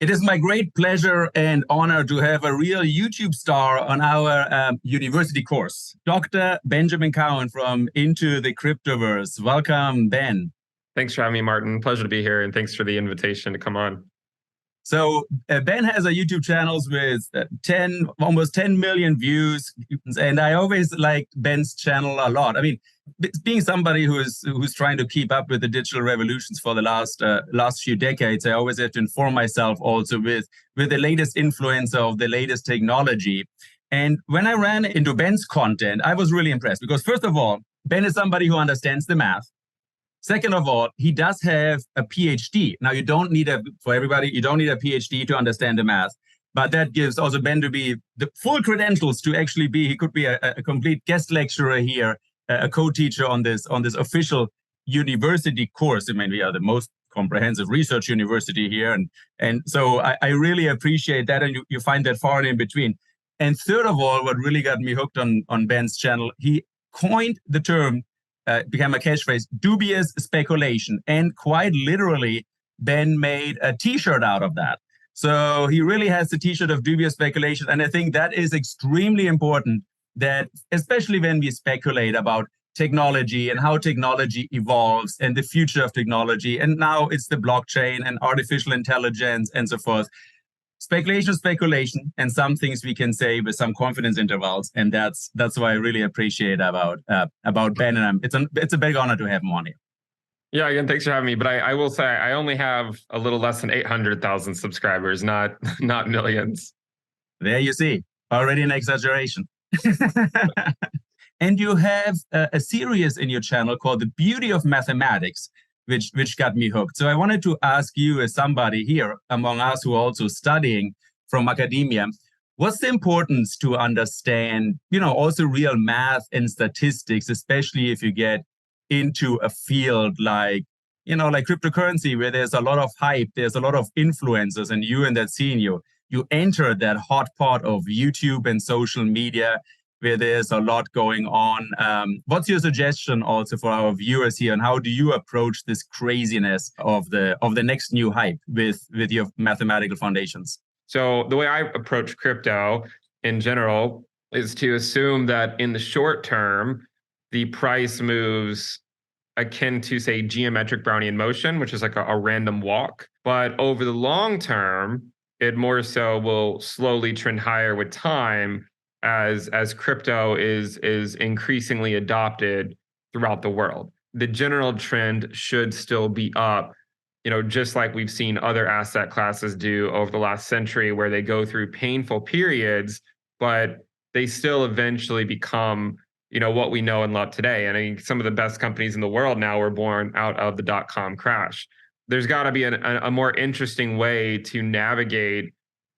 It is my great pleasure and honor to have a real YouTube star on our university course, Dr. Benjamin Cowen from Into the Cryptoverse. Welcome, Ben. Thanks for having me, Martin. Pleasure to be here, and thanks for the invitation to come on. So Ben has a YouTube channels with almost 10 million views, and I always like Ben's channel a lot. I mean, being somebody who's trying to keep up with the digital revolutions for the last few decades, I always have to inform myself also with the latest influencer of the latest technology. And when I ran into Ben's content, I was really impressed because first of all, Ben is somebody who understands the math. Second of all, he does have a PhD. Now, you don't need for everybody, you don't need a PhD to understand the math, but that gives also Ben to be the full credentials to actually he could be a complete guest lecturer here, a co-teacher on this official university course. I mean, we are the most comprehensive research university here. And so I really appreciate that. And you find that far and in between. And third of all, what really got me hooked on Ben's channel, he coined the term, became a catchphrase, dubious speculation. And quite literally, Ben made a t-shirt out of that. So he really has the t-shirt of dubious speculation. And I think that is extremely important, that especially when we speculate about technology and how technology evolves and the future of technology. And now it's the blockchain and artificial intelligence and so forth. Speculation, and some things we can say with some confidence intervals, and that's what I really appreciate about Ben, and it's a big honor to have him on here. Yeah, again, thanks for having me. But I will say I only have a little less than 800,000 subscribers, not millions. There you see, already an exaggeration. And you have a series in your channel called The Beauty of Mathematics, which got me hooked. So I wanted to ask you, as somebody here among us who are also studying from academia, what's the importance to understand, also real math and statistics, especially if you get into a field like cryptocurrency, where there's a lot of hype, there's a lot of influencers, and you in that scene, you enter that hot pot of YouTube and social media, where there's a lot going on. What's your suggestion also for our viewers here, and how do you approach this craziness of the next new hype with your mathematical foundations? So the way I approach crypto in general is to assume that in the short term, the price moves akin to, say, geometric Brownian motion, which is like a random walk. But over the long term, it more so will slowly trend higher with time, as crypto is increasingly adopted throughout the world. The general trend should still be up, just like we've seen other asset classes do over the last century, where they go through painful periods, but they still eventually become, what we know and love today. And I mean, some of the best companies in the world now were born out of the dot-com crash. There's got to be a more interesting way to navigate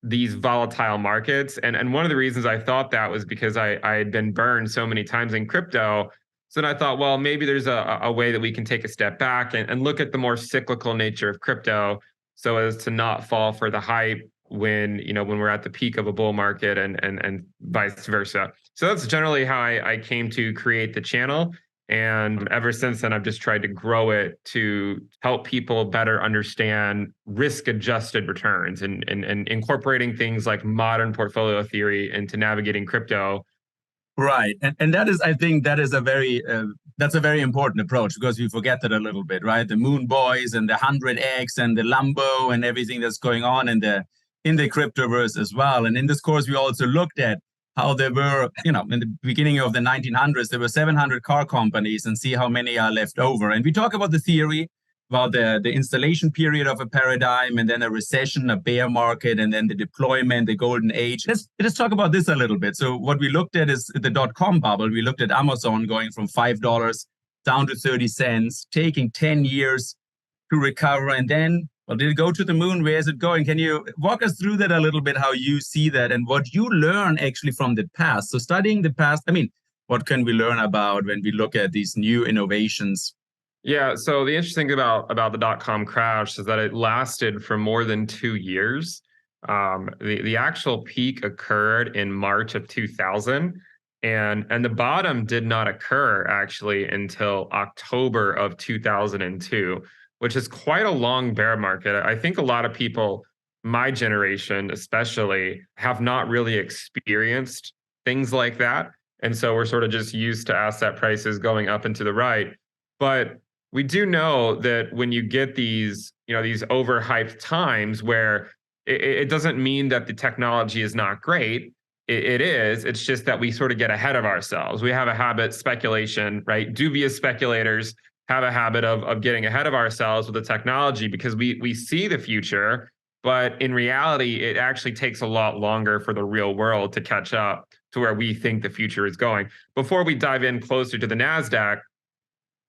these volatile markets. And one of the reasons I thought that was because I had been burned so many times in crypto. So then I thought, well, maybe there's a way that we can take a step back and look at the more cyclical nature of crypto, so as to not fall for the hype when we're at the peak of a bull market, and vice versa. So that's generally how I came to create the channel. And ever since then, I've just tried to grow it to help people better understand risk-adjusted returns and incorporating things like modern portfolio theory into navigating crypto. Right. And that is, I think that is that's a very important approach, because we forget that a little bit, right? The Moon Boys and the 100X and the Lambo and everything that's going on in the cryptoverse as well. And in this course, we also looked at how there were, in the beginning of the 1900s, there were 700 car companies, and see how many are left over. And we talk about the theory, about the installation period of a paradigm, and then a recession, a bear market, and then the deployment, the golden age. Let's talk about this a little bit. So what we looked at is the dot-com bubble. We looked at Amazon going from $5 down to 30 cents, taking 10 years to recover, and then, well, did it go to the moon? Where is it going? Can you walk us through that a little bit, how you see that and what you learn actually from the past? So studying the past, I mean, what can we learn about when we look at these new innovations? Yeah, so the interesting thing about the dot-com crash is that it lasted for more than 2 years. The actual peak occurred in March of 2000, and the bottom did not occur actually until October of 2002. Which is quite a long bear market. I think a lot of people my generation especially have not really experienced things like that. And so we're sort of just used to asset prices going up and to the right. But we do know that when you get these, these overhyped times where it doesn't mean that the technology is not great. It is. It's just that we sort of get ahead of ourselves. We have a habit, speculation, right? Dubious speculators have a habit of getting ahead of ourselves with the technology because we see the future, but in reality, it actually takes a lot longer for the real world to catch up to where we think the future is going. Before we dive in closer to the NASDAQ,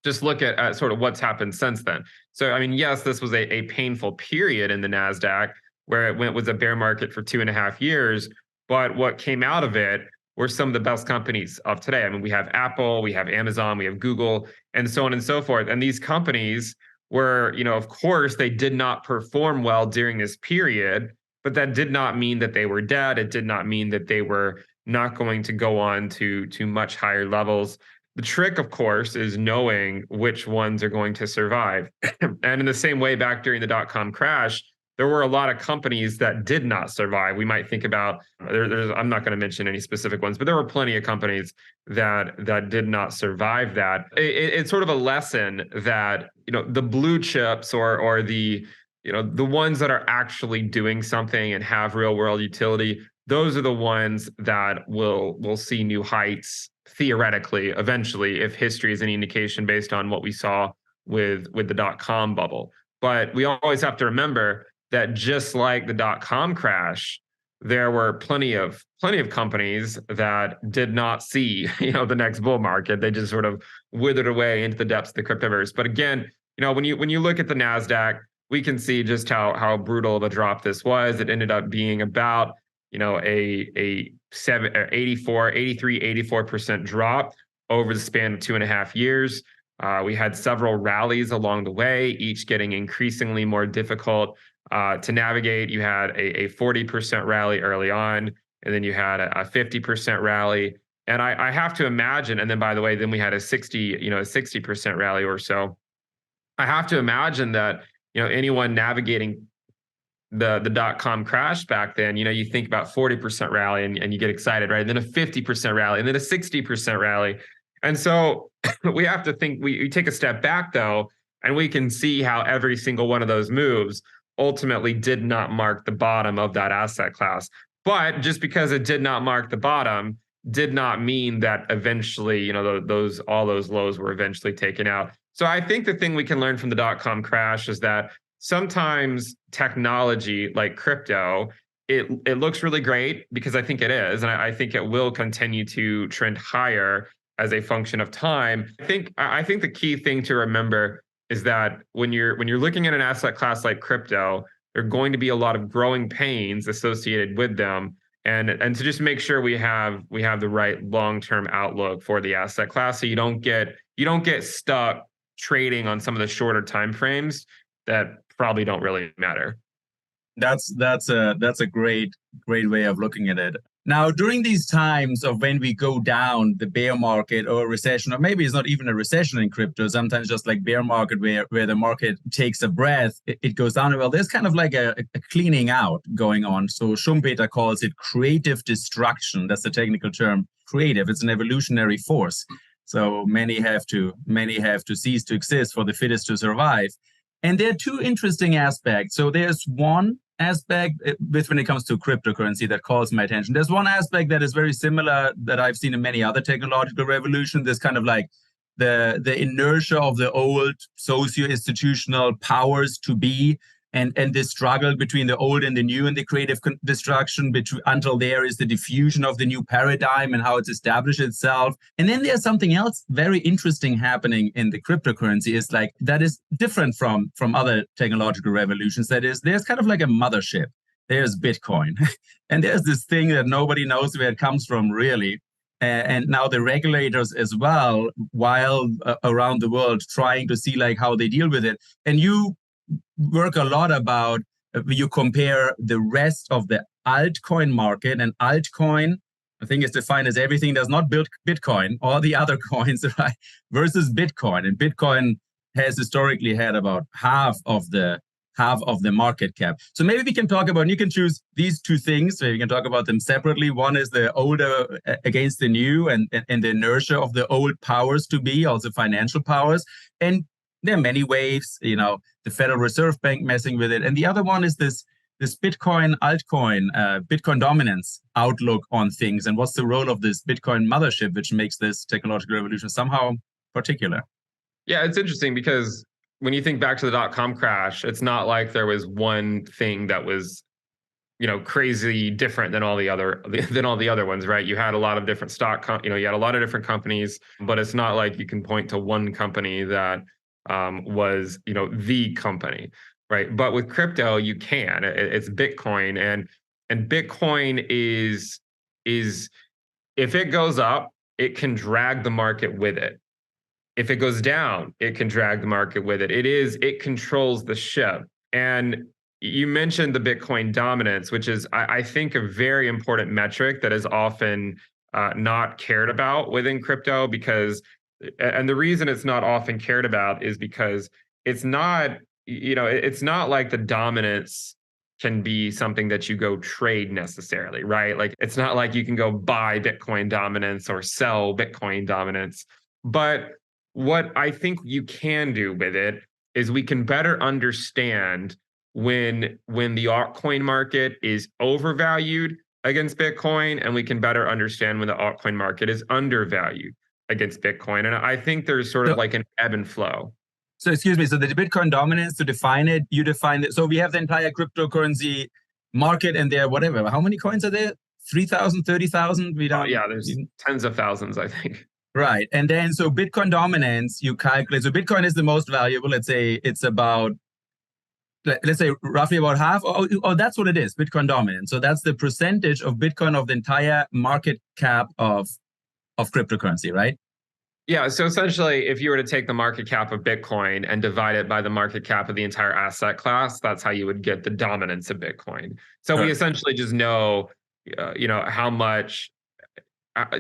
just look at sort of what's happened since then. So, I mean, yes, this was a painful period in the NASDAQ where was a bear market for 2.5 years. But what came out of it were some of the best companies of today. I mean, we have Apple, we have Amazon, we have Google, and so on and so forth. And these companies were, of course, they did not perform well during this period, but that did not mean that they were dead. It did not mean that they were not going to go on to much higher levels. The trick, of course, is knowing which ones are going to survive. And in the same way, back during the dot-com crash, there were a lot of companies that did not survive. We might think about, I'm not going to mention any specific ones, but there were plenty of companies that did not survive that. It's sort of a lesson that, the blue chips or the, the ones that are actually doing something and have real world utility, those are the ones that will see new heights theoretically, eventually, if history is any indication based on what we saw with the dot-com bubble. But we always have to remember that just like the dot-com crash, there were plenty of companies that did not see, the next bull market. They just sort of withered away into the depths of the cryptoverse. But again, when you look at the NASDAQ, we can see just how brutal of a drop this was. It ended up being about, a 84% drop over the span of 2.5 years. We had several rallies along the way, each getting increasingly more difficult to navigate. You had a 40% rally early on, and then you had a 50% rally. And I have to imagine, and then by the way, then we had a 60% rally or so. I have to imagine that, anyone navigating the dot-com crash back then, you think about 40% rally and you get excited, right? And then a 50% rally and then a 60% rally. And so we have to think, we take a step back though, and we can see how every single one of those moves ultimately did not mark the bottom of that asset class. But just because it did not mark the bottom did not mean that eventually, all those lows were eventually taken out. So I think the thing we can learn from the dot-com crash is that sometimes technology like crypto, it looks really great because I think it is, and I think it will continue to trend higher as a function of time. I think the key thing to remember is that when you're looking at an asset class like crypto, there are going to be a lot of growing pains associated with them, and to just make sure we have the right long-term outlook for the asset class, so you don't get stuck trading on some of the shorter time frames that probably don't really matter. That's a great way of looking at it. Now, during these times of when we go down the bear market or a recession, or maybe it's not even a recession in crypto, sometimes just like bear market where the market takes a breath, it goes down. Well, there's kind of like a cleaning out going on. So Schumpeter calls it creative destruction. That's the technical term, creative. It's an evolutionary force. So many have to cease to exist for the fittest to survive. And there are two interesting aspects. So there's one aspect when it comes to cryptocurrency that calls my attention. There's one aspect that is very similar that I've seen in many other technological revolutions. There's kind of like the inertia of the old socio-institutional powers to be, and this struggle between the old and the new and the creative destruction until there is the diffusion of the new paradigm and how it's established itself. And then there's something else very interesting happening in the cryptocurrency is like that is different from other technological revolutions. That is, there's kind of like a mothership. There's Bitcoin. And there's this thing that nobody knows where it comes from really. And now the regulators as well, while around the world trying to see like how they deal with it. And you work a lot about, you compare the rest of the altcoin market, and altcoin, I think, is defined as everything that's not built Bitcoin or the other coins, right, versus Bitcoin. And Bitcoin has historically had about half of the half of the market cap. So maybe we can talk about, and you can choose these two things. So you can talk about them separately. One is the older against the new, and the inertia of the old powers to be, also financial powers. And there are many waves, the Federal Reserve Bank messing with it. And the other one is this Bitcoin altcoin, Bitcoin dominance outlook on things. And what's the role of this Bitcoin mothership, which makes this technological revolution somehow particular? Yeah, it's interesting because when you think back to the dot-com crash, it's not like there was one thing that was, crazy different than all the other ones, right? You had a lot of different you had a lot of different companies, but it's not like you can point to one company that was, the company, right? But with crypto, you can. It's Bitcoin, and Bitcoin is if it goes up, it can drag the market with it. If it goes down, it can drag the market with it. It controls the ship. And you mentioned the Bitcoin dominance, which is, I think, a very important metric that is often not cared about within crypto and the reason it's not often cared about is because it's not, it's not like the dominance can be something that you go trade necessarily, right? Like, it's not like you can go buy Bitcoin dominance or sell Bitcoin dominance. But what I think you can do with it is we can better understand when the altcoin market is overvalued against Bitcoin, and we can better understand when the altcoin market is undervalued against Bitcoin. And I think there's sort of like an ebb and flow. So excuse me, so the Bitcoin dominance, to define it, you define it. So we have the entire cryptocurrency market, and there, whatever, how many coins are there? 3,000, 30,000? We don't. Yeah, there's tens of thousands, I think. Right. And then, so Bitcoin dominance, you calculate. So Bitcoin is the most valuable. Let's say it's about, let's say roughly about half. Oh, that's what it is, Bitcoin dominance. So that's the percentage of Bitcoin of the entire market cap of cryptocurrency, right? Yeah. So essentially, if you were to take the market cap of Bitcoin and divide it by the market cap of the entire asset class, that's how you would get the dominance of Bitcoin. So we essentially just know, how much,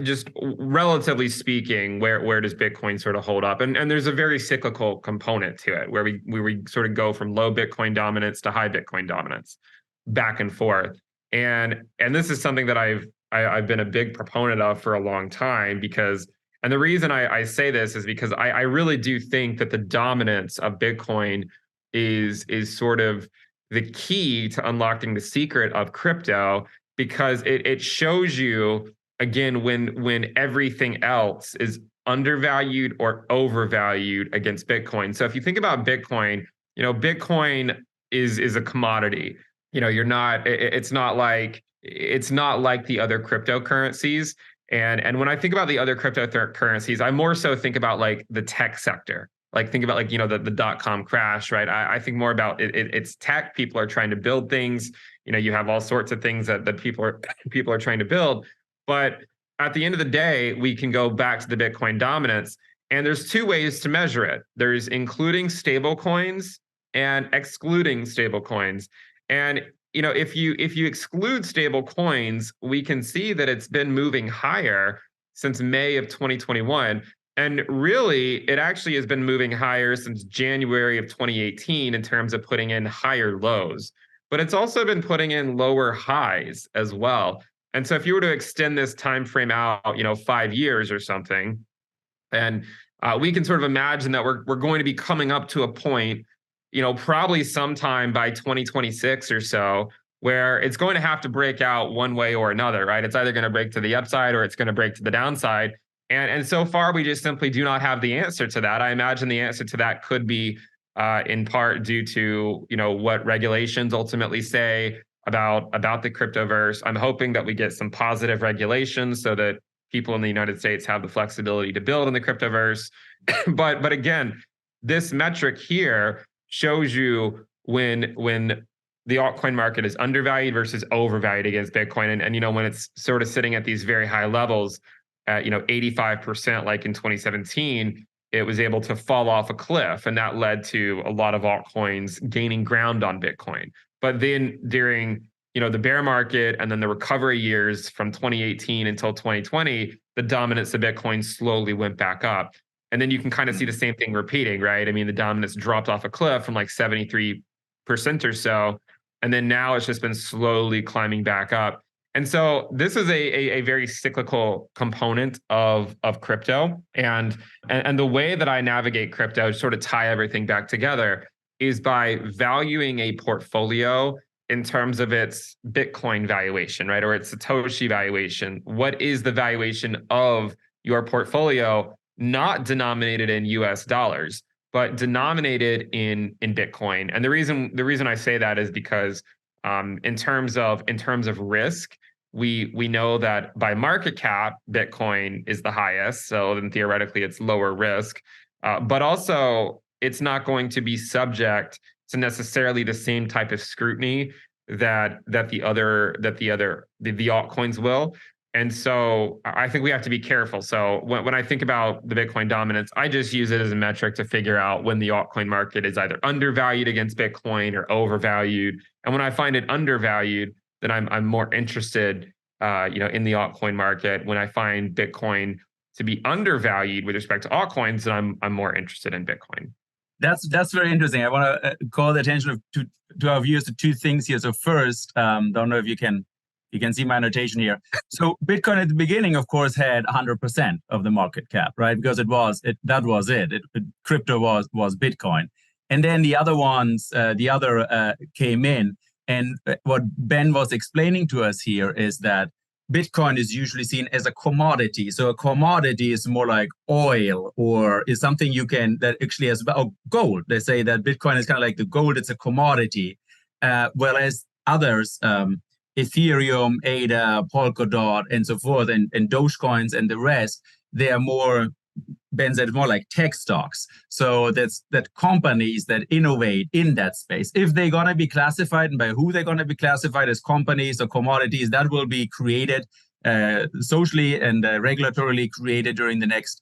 just relatively speaking, where does Bitcoin sort of hold up? And there's a very cyclical component to it where we sort of go from low Bitcoin dominance to high Bitcoin dominance, back and forth. And this is something that I've been a big proponent of for a long time and the reason I say this is because I really do think that the dominance of Bitcoin is sort of the key to unlocking the secret of crypto, because it shows you, again, when everything else is undervalued or overvalued against Bitcoin. So if you think about Bitcoin, Bitcoin is a commodity. It's not like the other cryptocurrencies. And when I think about the other cryptocurrencies, I more so think about like the tech sector. Like, think about the dot-com crash, right? I think more about it's tech. People are trying to build things. You have all sorts of things that people are trying to build. But at the end of the day, we can go back to the Bitcoin dominance. And there's two ways to measure it. There's including stable coins and excluding stable coins. And if you exclude stable coins, we can see that it's been moving higher since May of 2021. And really, it actually has been moving higher since January of 2018 in terms of putting in higher lows. But it's also been putting in lower highs as well. And so if you were to extend this time frame out, 5 years or something, and we can sort of imagine that we're going to be coming up to a point, probably sometime by 2026 or so, where it's going to have to break out one way or another, right? It's either going to break to the upside or it's going to break to the downside. And so far, we just simply do not have the answer to that. I imagine the answer to that could be in part due to, what regulations ultimately say about the cryptoverse. I'm hoping that we get some positive regulations so that people in the United States have the flexibility to build in the cryptoverse. But again, this metric here shows you when the altcoin market is undervalued versus overvalued against Bitcoin. And when it's sort of sitting at these very high levels at 85%, like in 2017, it was able to fall off a cliff, and that led to a lot of altcoins gaining ground on Bitcoin. But then during the bear market and then the recovery years from 2018 until 2020, the dominance of Bitcoin slowly went back up. And then you can kind of see the same thing repeating, right? I mean, the dominance dropped off a cliff from like 73% or so. And then now it's just been slowly climbing back up. And so this is a very cyclical component of crypto. And the way that I navigate crypto, to sort of tie everything back together, is by valuing a portfolio in terms of its Bitcoin valuation, right? Or its Satoshi valuation. What is the valuation of your portfolio, not denominated in US dollars, but denominated in Bitcoin? And the reason I say that is because in terms of risk, we know that by market cap, Bitcoin is the highest. So then theoretically, it's lower risk, but also it's not going to be subject to necessarily the same type of scrutiny that the altcoins will. And so I think we have to be careful. So when I think about the Bitcoin dominance, I just use it as a metric to figure out when the altcoin market is either undervalued against Bitcoin or overvalued. And when I find it undervalued, then I'm more interested, in the altcoin market. When I find Bitcoin to be undervalued with respect to altcoins, then I'm more interested in Bitcoin. That's very interesting. I want to call the attention to our viewers to two things here. So first, don't know if you can see my notation here. So Bitcoin at the beginning, of course, had 100% of the market cap, right? Because that was it. Crypto was Bitcoin, and then the other ones, came in. And what Ben was explaining to us here is that Bitcoin is usually seen as a commodity. So a commodity is more like oil, or is something that actually has gold. They say that Bitcoin is kind of like the gold, it's a commodity. Whereas others, Ethereum, ADA, Polkadot, and so forth, and Dogecoins and the rest, they are more, Ben said, more like tech stocks. So that companies that innovate in that space, if they're going to be classified, and by who they're going to be classified as companies or commodities, that will be created socially and regulatorily created during the next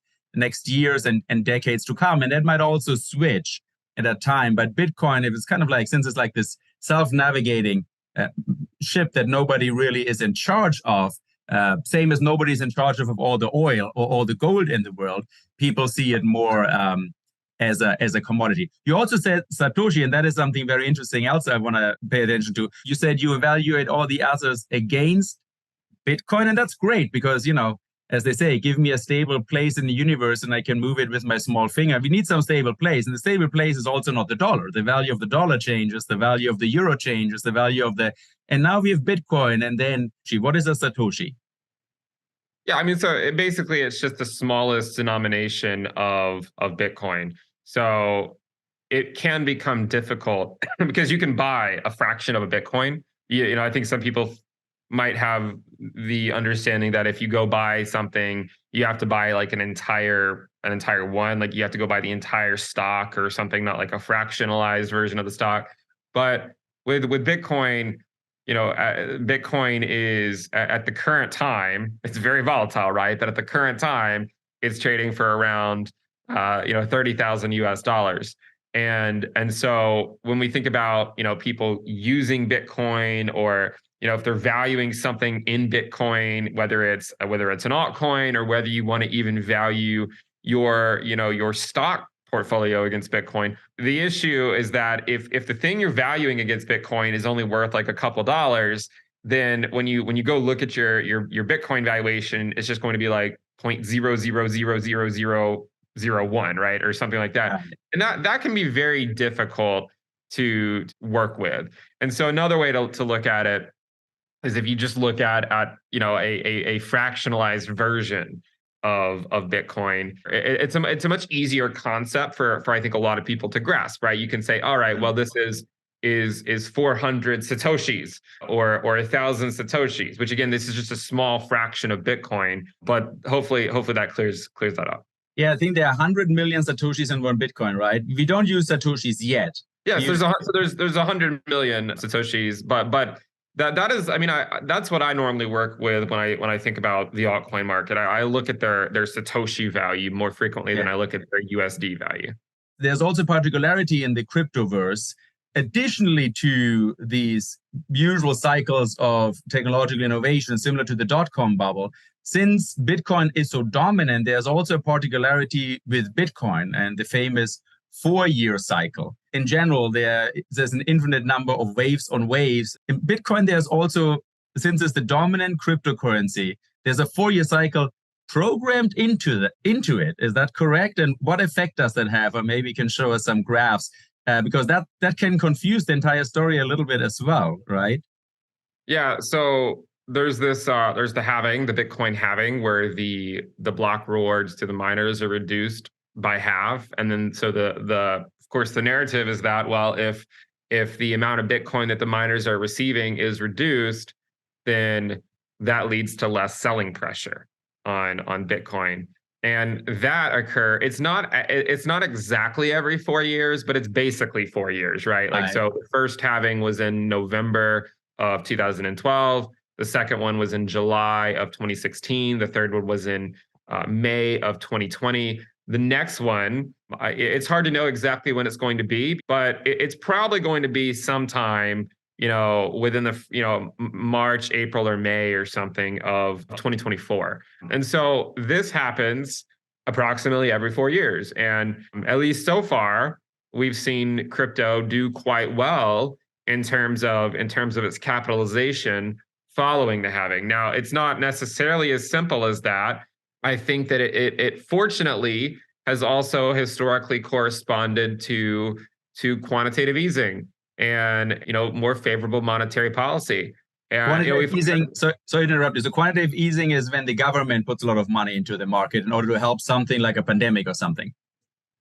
years and decades to come. And that might also switch at that time. But Bitcoin, if it's kind of like, since it's like this self-navigating ship that nobody really is in charge of, same as nobody's in charge of all the oil or all the gold in the world, people see it more as a commodity. You also said Satoshi, and that is something very interesting else I want to pay attention to. You said you evaluate all the others against Bitcoin, and that's great because, as they say, give me a stable place in the universe and I can move it with my small finger. We need some stable place, and the stable place is also not the dollar. The value of the dollar changes, the value of the euro changes, the value of and now we have Bitcoin, and then, what is a Satoshi? Yeah, I mean, so it's just the smallest denomination of Bitcoin. So it can become difficult because you can buy a fraction of a Bitcoin. I think some people might have the understanding that if you go buy something, you have to buy like an entire one, like you have to go buy the entire stock or something, not like a fractionalized version of the stock. But with Bitcoin, Bitcoin is at the current time, it's very volatile, right? But at the current time, it's trading for around 30,000 US dollars. And so when we think about, people using Bitcoin, or, if they're valuing something in Bitcoin, whether it's an altcoin, or whether you want to even value your stock portfolio against Bitcoin, the issue is that if the thing you're valuing against Bitcoin is only worth like a couple dollars, then when you go look at your Bitcoin valuation, it's just going to be like 0.000001, right, or something like that. And that can be very difficult to work with. And so another way to look at it is if you just look at a fractionalized version of Bitcoin, it's a much easier concept for I think a lot of people to grasp, right? You can say, all right, well, this is 400 Satoshis or 1,000 Satoshis, which again, this is just a small fraction of Bitcoin, but hopefully that clears that up. Yeah, I think there are 100 million Satoshis in one Bitcoin, right? We don't use Satoshis yet. Yes, there's 100 million Satoshis, but that is, I mean, that's what I normally work with when I think about the altcoin market. I look at their Satoshi value more frequently than I look at their USD value. There's also particularity in the cryptoverse, additionally to these usual cycles of technological innovation, similar to the dot-com bubble. Since Bitcoin is so dominant, there's also a particularity with Bitcoin and the famous 4-year cycle. In general, there's an infinite number of waves on waves. In Bitcoin, there's also, since it's the dominant cryptocurrency, there's a 4-year cycle programmed into it. Is that correct? And what effect does that have? Or maybe you can show us some graphs, because that can confuse the entire story a little bit as well, right? Yeah. So there's this there's the halving, the Bitcoin halving, where the block rewards to the miners are reduced by half. And then so the of course the narrative is that, well, if the amount of Bitcoin that the miners are receiving is reduced, then that leads to less selling pressure on Bitcoin. And that it's not exactly every 4 years, but it's basically 4 years, right? Like, so the first halving was in November of 2012. The second one was in July of 2016. The third one was in May of 2020. The next one, it's hard to know exactly when it's going to be, but it's probably going to be sometime, within the, March, April, or May or something of 2024. And so this happens approximately every 4 years. And at least so far, we've seen crypto do quite well in terms of its capitalization following the halving. Now, it's not necessarily as simple as that. I think that it fortunately has also historically corresponded to quantitative easing and more favorable monetary policy. And quantitative easing. Sorry to interrupt you. So quantitative easing is when the government puts a lot of money into the market in order to help something like a pandemic or something.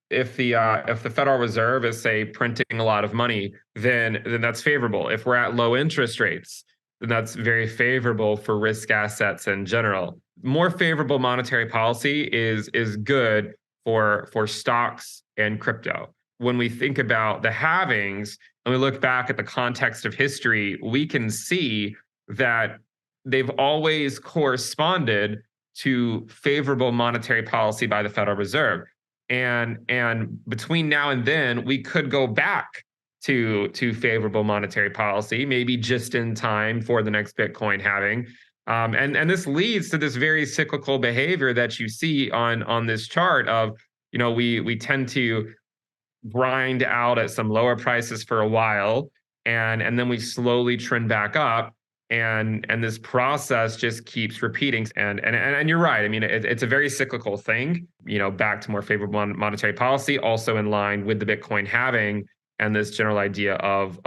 If the Federal Reserve is, say, printing a lot of money, then that's favorable. If we're at low interest rates, then that's very favorable for risk assets in general. More favorable monetary policy is good for stocks and crypto. When we think about the halvings and we look back at the context of history, we can see that they've always corresponded to favorable monetary policy by the Federal Reserve. And between now and then, we could go back to favorable monetary policy, maybe just in time for the next Bitcoin halving. And this leads to this very cyclical behavior that you see on this chart of, we tend to grind out at some lower prices for a while, and then we slowly trend back up. And this process just keeps repeating. And you're right. I mean, it's a very cyclical thing, back to more favorable monetary policy, also in line with the Bitcoin halving and this general idea of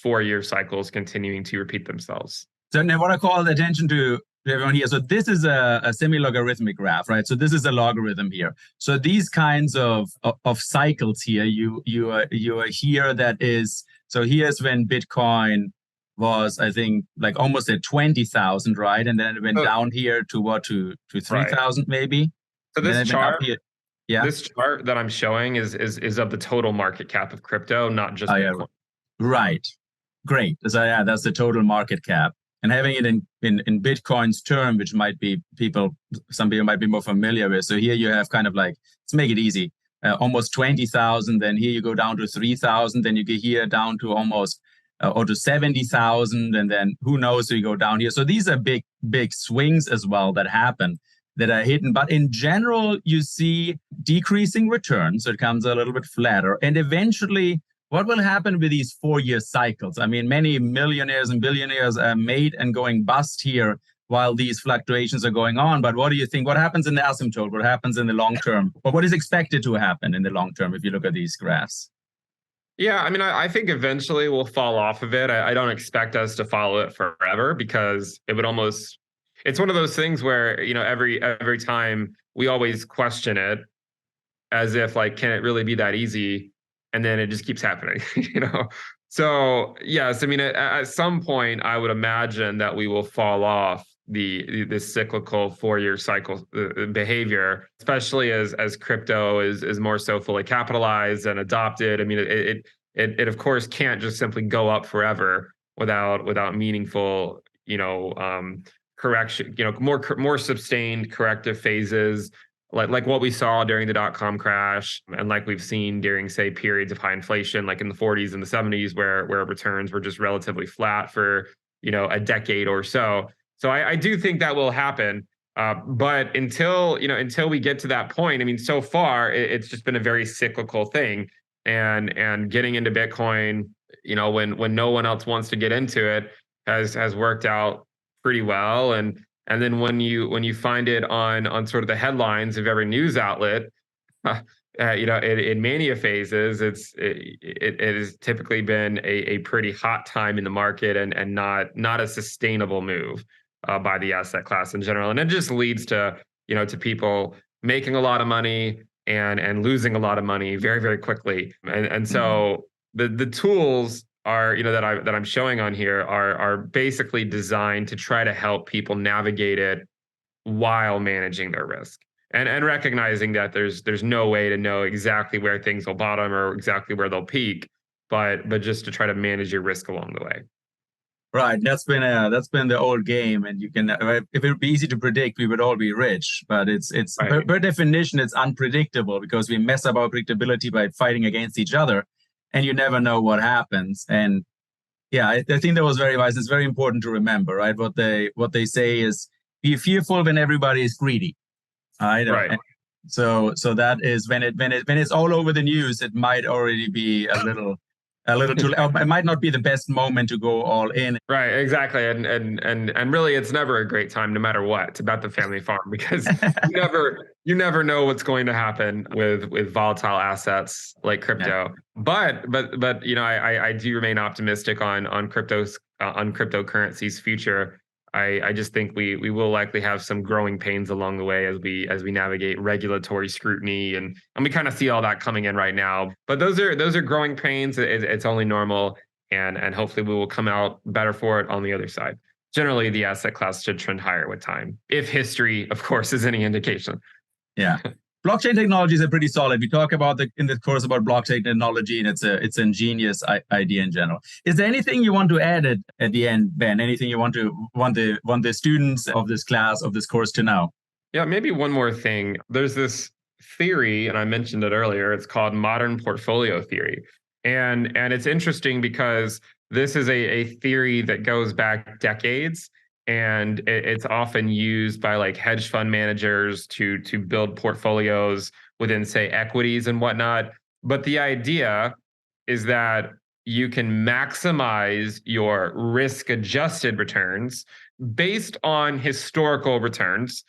4-year cycles continuing to repeat themselves. So I want to call the attention to everyone here. So this is a semi-logarithmic graph, right? So this is a logarithm here. So these kinds of cycles here, you are here. That is, so here's when Bitcoin was, I think, like almost at 20,000, right? And then it went down here to what, to 3,000 right, maybe. So this chart, this chart that I'm showing is of the total market cap of crypto, not just Bitcoin. Yeah. Right. Great. So that's the total market cap. And having it in Bitcoin's term, which might be some people might be more familiar with. So here you have kind of like, let's make it easy, almost 20,000. Then here you go down to 3,000. Then you get here down to almost or to 70,000, and then who knows, so you go down here. So these are big swings as well that happen, that are hidden. But in general, you see decreasing returns. So it comes a little bit flatter. And eventually, what will happen with these 4-year cycles? I mean, many millionaires and billionaires are made and going bust here while these fluctuations are going on. But what do you think? What happens in the asymptote? What happens in the long term? Or what is expected to happen in the long term if you look at these graphs? Yeah, I mean, I think eventually we'll fall off of it. I don't expect us to follow it forever, because it would almost, it's one of those things where, every time we always question it as if, like, can it really be that easy? And then it just keeps happening, So yes, I mean, at some point I would imagine that we will fall off this cyclical 4-year cycle behavior, especially as crypto is more so fully capitalized and adopted. I mean, it of course can't just simply go up forever without meaningful, correction, more sustained corrective phases, like what we saw during the dot-com crash, and like we've seen during, say, periods of high inflation, like in the 40s and the 70s, where returns were just relatively flat for, a decade or so. So I do think that will happen. But until we get to that point, I mean, so far, it's just been a very cyclical thing. and getting into Bitcoin, when no one else wants to get into it, has worked out pretty well. And then when you find it on sort of the headlines of every news outlet, in mania phases, it has typically been a pretty hot time in the market, and not a sustainable move by the asset class in general. And it just leads to people making a lot of money and losing a lot of money very, very quickly. And so the tools are, that I'm showing on here are basically designed to try to help people navigate it while managing their risk. And recognizing that there's no way to know exactly where things will bottom or exactly where they'll peak, but just to try to manage your risk along the way. Right, that's been the old game, and you can if it would be easy to predict, we would all be rich. But it's Right. per definition, it's unpredictable because we mess up our predictability by fighting against each other, and you never know what happens. And yeah, I think that was very wise. It's very important to remember, right? What they say is be fearful when everybody is greedy. Right. Right. So that is when it's all over the news, it might already be a little too. It might not be the best moment to go all in. Right, exactly. And really it's never a great time no matter what. It's about the family farm because you never know what's going to happen with volatile assets like crypto. Yeah. But I do remain optimistic on cryptocurrency's future. I just think we will likely have some growing pains along the way as we navigate regulatory scrutiny, and we kind of see all that coming in right now. But those are growing pains. It's only normal, and hopefully we will come out better for it on the other side. Generally, the asset class should trend higher with time, if history, of course, is any indication. Yeah. Blockchain technologies are pretty solid. We talk about in the course about blockchain technology, and it's an ingenious idea in general. Is there anything you want to add at the end, Ben? Anything you want the students of this class, of this course, to know? Yeah, maybe one more thing. There's this theory, and I mentioned it earlier. It's called modern portfolio theory, and it's interesting because this is a theory that goes back decades, and it's often used by like hedge fund managers to build portfolios within, say, equities and whatnot. But the idea is that you can maximize your risk-adjusted returns based on historical returns.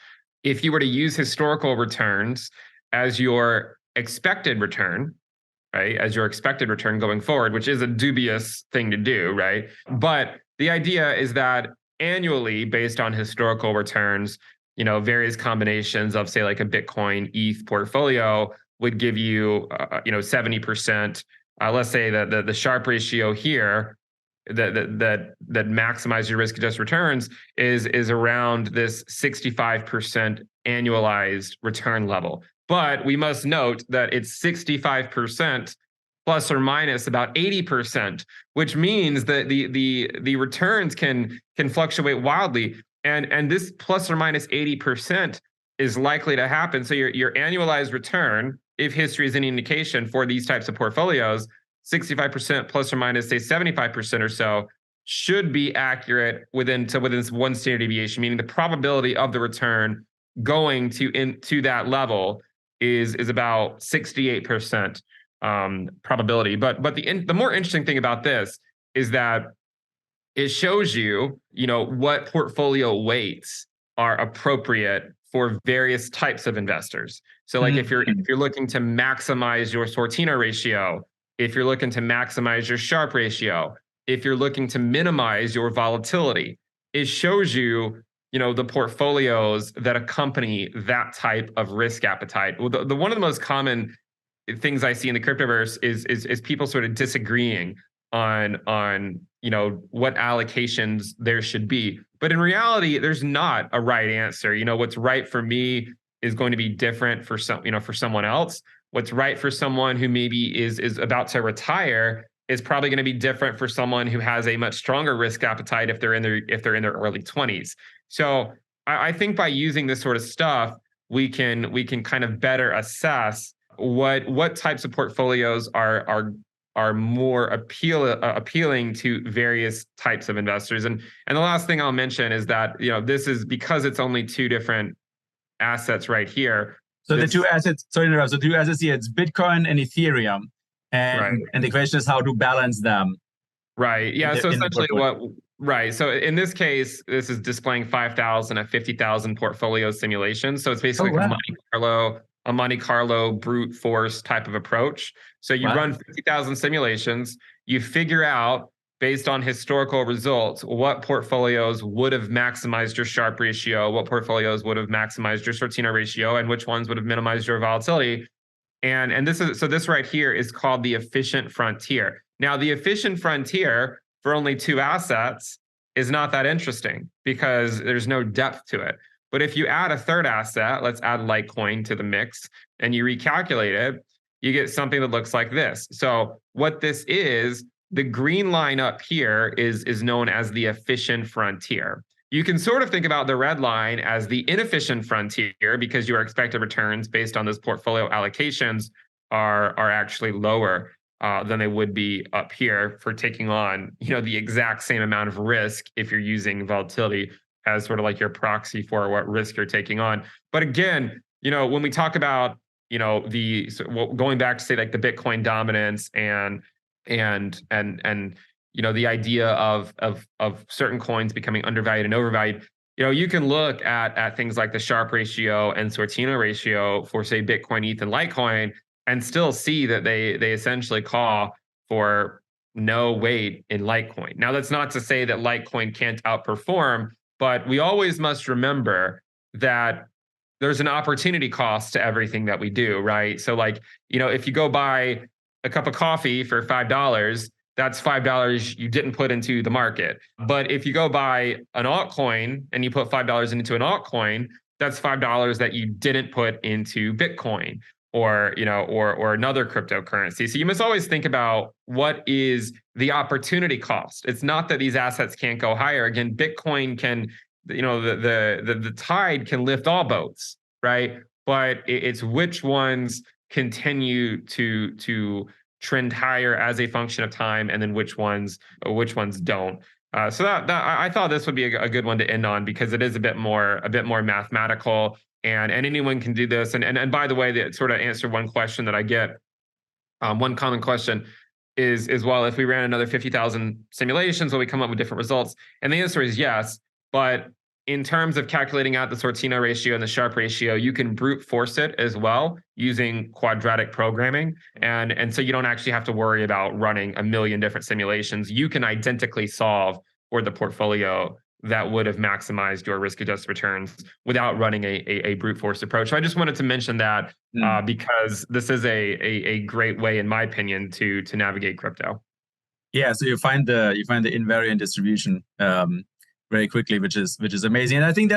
If you were to use historical returns as your expected return, right, as your expected return going forward, which is a dubious thing to do, right? But the idea is that annually, based on historical returns, various combinations of, say, like a Bitcoin ETH portfolio would give you, 70%. Let's say that the Sharpe ratio here that maximize your risk adjusted returns is around this 65% annualized return level. But we must note that it's 65% plus or minus about 80%, which means that the returns can fluctuate wildly. And this plus or minus 80% is likely to happen. So your annualized return, if history is any indication for these types of portfolios, 65% plus or minus, say, 75% or so, should be accurate within one standard deviation, meaning the probability of the return going to that level is about 68% probability. But the more interesting thing about this is that it shows you, what portfolio weights are appropriate for various types of investors. So like if you're looking to maximize your Sortino ratio, if you're looking to maximize your Sharpe ratio, if you're looking to minimize your volatility, it shows you, the portfolios that accompany that type of risk appetite. Well, the one of the most common things I see in the cryptoverse is people sort of disagreeing on what allocations there should be. But in reality, there's not a right answer. What's right for me is going to be different for someone else. What's right for someone who maybe is about to retire is probably going to be different for someone who has a much stronger risk appetite if they're in their early 20s. So I think by using this sort of stuff, we can kind of better assess what types of portfolios are more appealing to various types of investors. And the last thing I'll mention is that this is because it's only two different assets right here. So the two assets, sorry to interrupt. So the two assets here, it's Bitcoin and Ethereum. Right. And the question is how to balance them. Right. Yeah. So In the essentially portfolio. right. So in this case, this is displaying 5,000 at 50,000 portfolio simulations. So it's Oh, basically like wow. A Monte Carlo brute force type of approach. So you Wow. run 50,000 simulations, you figure out based on historical results, what portfolios would have maximized your Sharpe ratio, what portfolios would have maximized your Sortino ratio, and which ones would have minimized your volatility. And this right here is called the efficient frontier. Now, the efficient frontier for only two assets is not that interesting because there's no depth to it. But if you add a third asset, let's add Litecoin to the mix, and you recalculate it, you get something that looks like this. So what this is, the green line up here is known as the efficient frontier. You can sort of think about the red line as the inefficient frontier because your expected returns based on those portfolio allocations are actually lower than they would be up here for taking on, the exact same amount of risk if you're using volatility as sort of like your proxy for what risk you're taking on. But again, when we talk about, going back to say like the Bitcoin dominance and the idea of certain coins becoming undervalued and overvalued, you can look at things like the Sharpe ratio and Sortino ratio for say Bitcoin, ETH, and Litecoin, and still see that they essentially call for no weight in Litecoin. Now, that's not to say that Litecoin can't outperform, but we always must remember that there's an opportunity cost to everything that we do, right? So like, if you go buy a cup of coffee for $5, that's $5 you didn't put into the market. But if you go buy an altcoin and you put $5 into an altcoin, that's $5 that you didn't put into Bitcoin or another cryptocurrency. So you must always think about what is the opportunity cost. It's not that these assets can't go higher. Again, Bitcoin can, the tide can lift all boats, right? But it's which ones continue to trend higher as a function of time, and then which ones don't. So that I thought this would be a good one to end on because it is a bit more mathematical, and anyone can do this. And by the way, that sort of answer one question that I get. One common question is well, if we ran another 50,000 simulations, will we come up with different results? And the answer is yes, but in terms of calculating out the Sortino ratio and the Sharpe ratio, you can brute force it as well using quadratic programming. And so you don't actually have to worry about running a million different simulations. You can identically solve for the portfolio that would have maximized your risk-adjusted returns without running a brute force approach. So I just wanted to mention that because this is a great way, in my opinion, to navigate crypto. Yeah, so you find the invariant distribution very quickly, which is amazing. And I think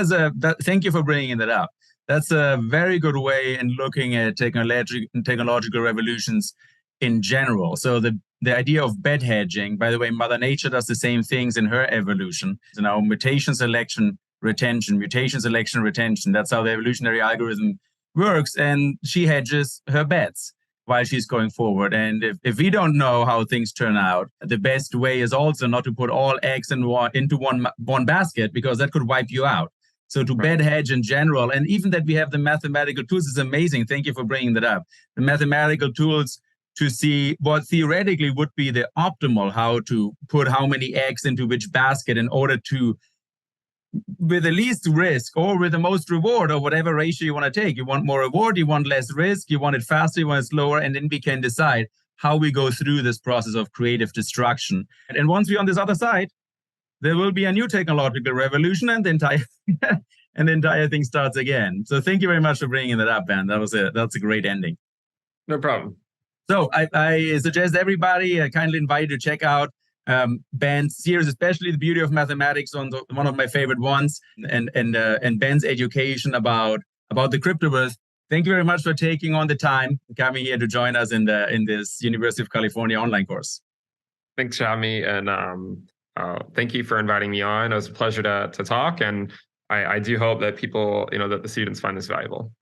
thank you for bringing that up. That's a very good way in looking at technological revolutions in general. So the idea of bed hedging, by the way, Mother Nature does the same things in her evolution. So now mutation selection, retention, that's how the evolutionary algorithm works. And she hedges her bets while she's going forward. And if we don't know how things turn out, the best way is also not to put all eggs into one basket, because that could wipe you out. So to bed hedge in general, and even that we have the mathematical tools is amazing. Thank you for bringing that up. The mathematical tools to see what theoretically would be the optimal, how to put how many eggs into which basket in order to, with the least risk or with the most reward, or whatever ratio you want to take. You want more reward, you want less risk, you want it faster, you want it slower, and then we can decide how we go through this process of creative destruction. And once we're on this other side, there will be a new technological revolution, and the entire thing starts again. So thank you very much for bringing that up, Ben. That's a great ending. No problem. So I suggest everybody, I kindly invite you to check out Ben's series, especially The Beauty of Mathematics, one of my favorite ones, and Ben's education about the cryptoverse. Thank you very much for taking on the time coming here to join us in this University of California online course. Thanks, Shami, and thank you for inviting me on. It was a pleasure to talk, and I do hope that people, that the students find this valuable.